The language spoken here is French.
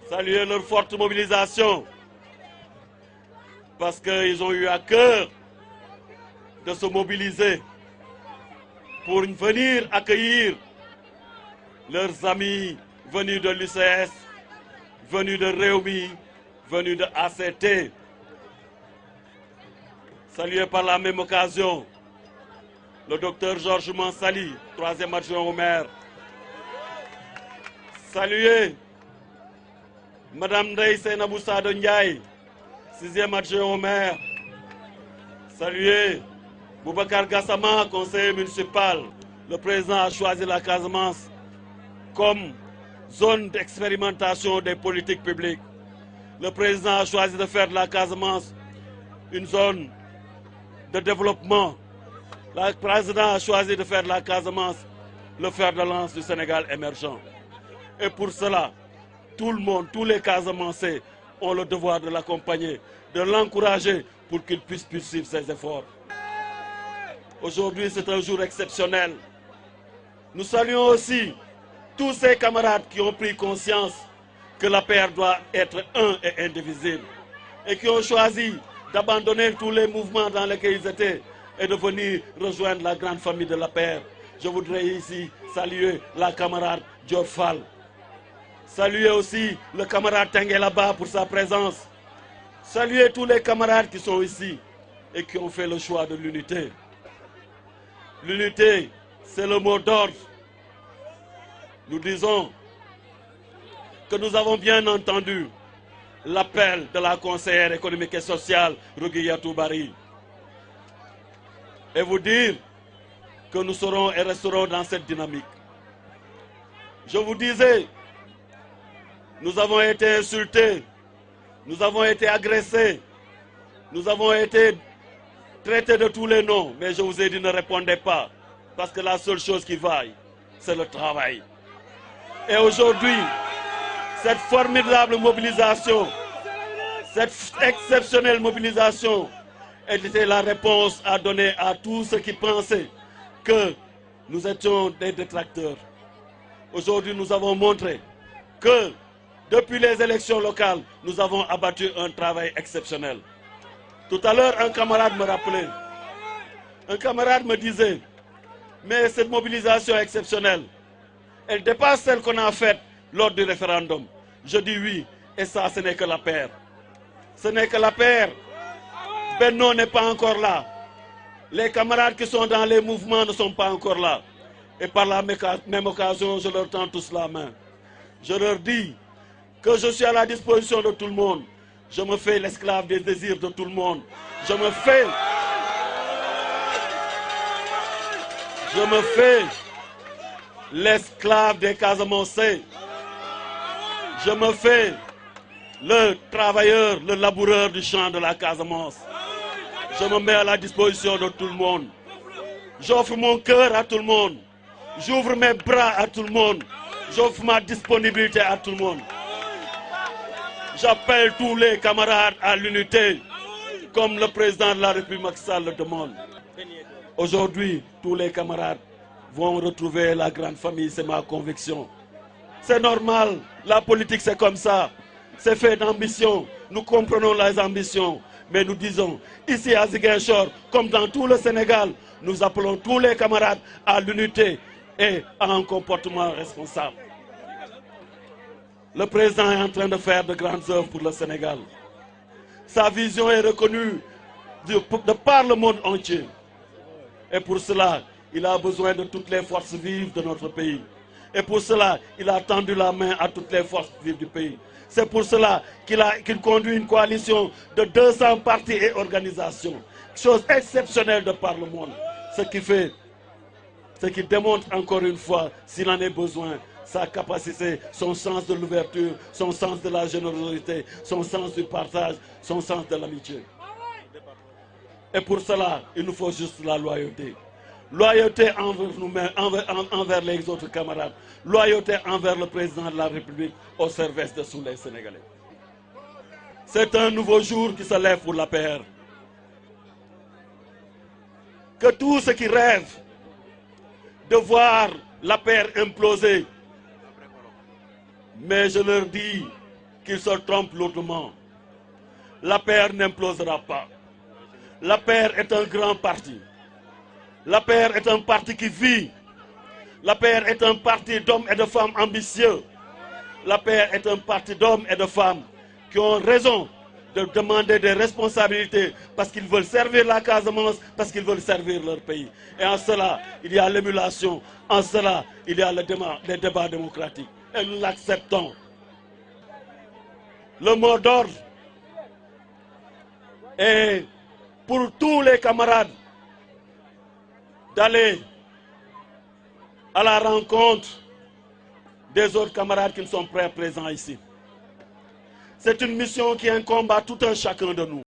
saluer leur forte mobilisation parce qu'ils ont eu à cœur de se mobiliser pour venir accueillir leurs amis venus de l'UCS, venus de Rewmi, venus de ACT. Saluer par la même occasion le docteur Georges Mansali, 3e adjoint au maire. Saluer Madame Ndeye Seynabou Sado Ndiaye, 6e adjoint au maire. Saluer Boubacar Gassama, conseiller municipal. Le président a choisi la Casamance comme zone d'expérimentation des politiques publiques. Le président a choisi de faire de la Casamance une zone de développement. Le président a choisi de faire de la Casamance le fer de lance du Sénégal émergent. Et pour cela, tout le monde, tous les Casamançais ont le devoir de l'accompagner, de l'encourager pour qu'il puisse poursuivre ses efforts. Aujourd'hui, c'est un jour exceptionnel. Nous saluons aussi tous ces camarades qui ont pris conscience que l'APR doit être un et indivisible et qui ont choisi d'abandonner tous les mouvements dans lesquels ils étaient et de venir rejoindre la grande famille de l'APR. Je voudrais ici saluer la camarade Dior Fall. Saluer aussi le camarade Tengue là-bas pour sa présence. Saluer tous les camarades qui sont ici et qui ont fait le choix de l'unité. L'unité, c'est le mot d'ordre. Nous disons que nous avons bien entendu l'appel de la conseillère économique et sociale, Rougiyatou Bari. Et vous dire que nous serons et resterons dans cette dynamique. Je vous disais, nous avons été insultés, nous avons été agressés, nous avons été traités de tous les noms, mais je vous ai dit ne répondez pas, parce que la seule chose qui vaille, c'est le travail. Et aujourd'hui, cette formidable mobilisation, cette exceptionnelle mobilisation, était la réponse à donner à tous ceux qui pensaient que nous étions des détracteurs. Aujourd'hui, nous avons montré que depuis les élections locales, nous avons abattu un travail exceptionnel. Tout à l'heure, un camarade me rappelait, un camarade me disait, mais cette mobilisation exceptionnelle, elle dépasse celle qu'on a faite lors du référendum. Je dis oui, et ça, ce n'est que la paire. Ce n'est que la paire. Benno n'est pas encore là. Les camarades qui sont dans les mouvements ne sont pas encore là. Et par la même occasion, je leur tends tous la main. Je leur dis que je suis à la disposition de tout le monde. Je me fais l'esclave des désirs de tout le monde. Je me fais l'esclave des Casamançais. Je me fais le travailleur, le laboureur du champ de la Casamance. Je me mets à la disposition de tout le monde. J'offre mon cœur à tout le monde. J'ouvre mes bras à tout le monde. J'offre ma disponibilité à tout le monde. J'appelle tous les camarades à l'unité, comme le président de la République Macky Sall le demande. Aujourd'hui, tous les camarades vont retrouver la grande famille, c'est ma conviction. C'est normal, la politique c'est comme ça. C'est fait d'ambition, nous comprenons les ambitions. Mais nous disons, ici à Ziguinchor, comme dans tout le Sénégal, nous appelons tous les camarades à l'unité et à un comportement responsable. Le président est en train de faire de grandes œuvres pour le Sénégal. Sa vision est reconnue de par le monde entier. Et pour cela, il a besoin de toutes les forces vives de notre pays. Et pour cela, il a tendu la main à toutes les forces vives du pays. C'est pour cela qu'il conduit une coalition de 200 partis et organisations. Chose exceptionnelle de par le monde. Ce qui démontre encore une fois, s'il en est besoin, sa capacité, son sens de l'ouverture, son sens de la générosité, son sens du partage, son sens de l'amitié. Et pour cela, il nous faut juste la loyauté. Loyauté envers nous-mêmes, envers les autres camarades. Loyauté envers le président de la République au service de tous les Sénégalais. C'est un nouveau jour qui se lève pour l'APR. Que tous ceux qui rêvent de voir l'APR imploser, mais je leur dis qu'il se trompe lourdement. L'APR n'implosera pas. L'APR est un grand parti. L'APR est un parti qui vit. L'APR est un parti d'hommes et de femmes ambitieux. L'APR est un parti d'hommes et de femmes qui ont raison de demander des responsabilités parce qu'ils veulent servir la Casamance, parce qu'ils veulent servir leur pays. Et en cela, il y a l'émulation. En cela, il y a les débats démocratiques. Et nous l'acceptons. Le mot d'ordre est pour tous les camarades d'aller à la rencontre des autres camarades qui ne sont pas présents ici. C'est une mission qui incombe à tout un chacun de nous.